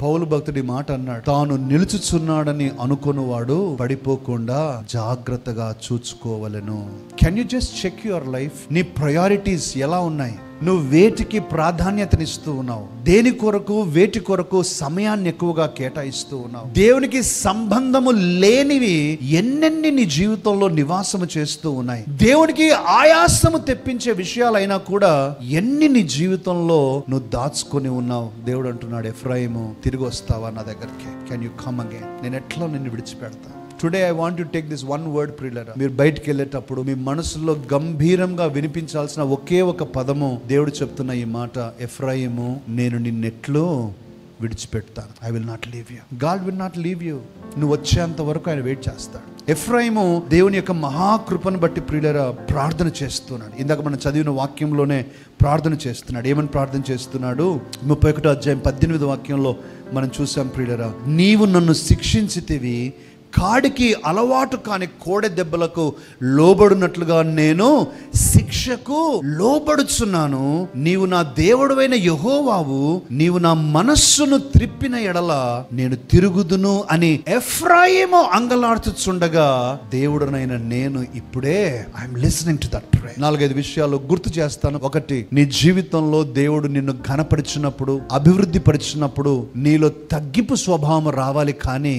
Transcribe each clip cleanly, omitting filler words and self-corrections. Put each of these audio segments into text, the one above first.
పౌలు భక్తుడి మాట అన్నాడు, తాను నిలుచుచున్నాడని అనుకున్నవాడు పడిపోకుండా జాగ్రత్తగా చూసుకోవలెను. Can you just check your life? నీ ప్రయారిటీస్ ఎలా ఉన్నాయి? నువ్వు వేటికి ప్రాధాన్యతనిస్తూ ఉన్నావు? దేని కొరకు, వేటి కొరకు సమయాన్ని ఎక్కువగా కేటాయిస్తూ ఉన్నావు? దేవునికి సంబంధము లేనివి ఎన్నెన్ని నీ జీవితంలో నివాసము చేస్తూ ఉన్నాయి. దేవునికి ఆయాసము తెప్పించే విషయాలైనా కూడా ఎన్ని నీ జీవితంలో నువ్వు దాచుకొని ఉన్నావు. దేవుడు అంటున్నాడు, ఎఫ్రాయిము తిరిగి వస్తావా నా దగ్గరికి? Can you come again? నేను ఎట్లా నిన్ను విడిచిపెడతా? Today I want to take this one word ప్రియులారా. మీరు బయటికి వెళ్ళేటప్పుడు మీ మనసులో గంభీరంగా వినిపించాల్సిన ఒకే ఒక పదము, దేవుడు చెప్తున్న ఈ మాట, ఎఫ్రాయిము నేను నిన్నెట్లో విడిచిపెడతాను. I will not leave you. God will not leave you. నువ్వు వచ్చేంత వరకు ఆయన వెయిట్ చేస్తాడు. ఎఫ్రాయిము దేవుని యొక్క మహాకృపను బట్టి ప్రియులారా ప్రార్థన చేస్తున్నాడు. ఇందాక మనం చదివిన వాక్యంలోనే ప్రార్థన చేస్తున్నాడు. ఏమని ప్రార్థన చేస్తున్నాడు? 31వ అధ్యాయం 18వ వాక్యంలో మనం చూసాం ప్రియులారా, నీవు నన్ను శిక్షించితివి, కాడికి అలవాటు కాని కోడె దెబ్బలకు లోబడినట్లుగా నేను శిక్షకు లోబడుచున్నాను. నీవు నా దేవుడవైన యెహోవావు, నీవు నా మనస్సును త్రిప్పిన ఎడల నేను తిరుగుదును అని ఎఫ్రాయిము అంగలాడుచుండగా దేవుడనైన నేను ఇప్పుడే I'm listening to that prayer. 4-5 విషయాలు గుర్తు చేస్తాను. ఒకటి, నీ జీవితంలో దేవుడు నిన్ను ఘనపరిచినప్పుడు, అభివృద్ధి పరిచినప్పుడు నీలో తగ్గింపు స్వభావం రావాలి, కానీ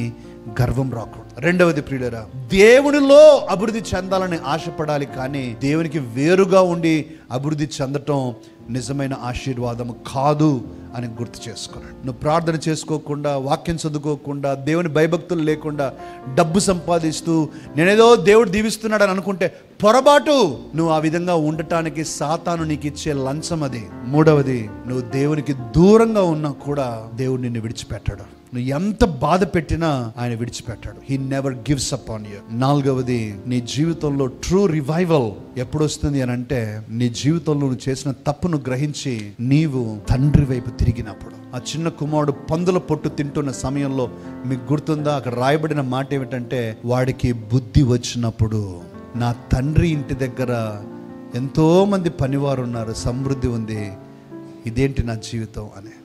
గర్వం రాకూడదు. రెండవది ప్రియులారా, దేవునిలో అభివృద్ధి చెందాలని ఆశపడాలి, కానీ దేవునికి వేరుగా ఉండి అభివృద్ధి చెందటం నిజమైన ఆశీర్వాదం కాదు అని గుర్తు చేసుకున్నాడు. నువ్వు ప్రార్థన చేసుకోకుండా, వాక్యం చదువుకోకుండా, దేవుని భయభక్తులు లేకుండా డబ్బు సంపాదిస్తూ నేనేదో దేవుడు దీవిస్తున్నాడు అని అనుకుంటే పొరపాటు. నువ్వు ఆ విధంగా ఉండటానికి సాతాను నీకు ఇచ్చే లంచం అది. మూడవది, నువ్వు దేవునికి దూరంగా ఉన్నా కూడా దేవుడు నిన్ను విడిచిపెట్టాడు. నువ్వు ఎంత బాధ పెట్టినా ఆయన విడిచిపెట్టాడు. He never gives up on you. నాలుగవది, నీ జీవితంలో ట్రూ రివైవల్ ఎప్పుడు వస్తుంది అని అంటే, నీ జీవితంలో నువ్వు చేసిన తప్పును గ్రహించి నీవు తండ్రి వైపు తిరిగినప్పుడు. ఆ చిన్న కుమారుడు పందుల పొట్టు తింటున్న సమయంలో మీకు గుర్తుందా? అక్కడ రాయబడిన మాట ఏమిటంటే, వాడికి బుద్ధి వచ్చినప్పుడు, నా తండ్రి ఇంటి దగ్గర ఎంతో మంది పనివారు ఉన్నారు, సమృద్ధి ఉంది, ఇదేంటి నా జీవితం అని.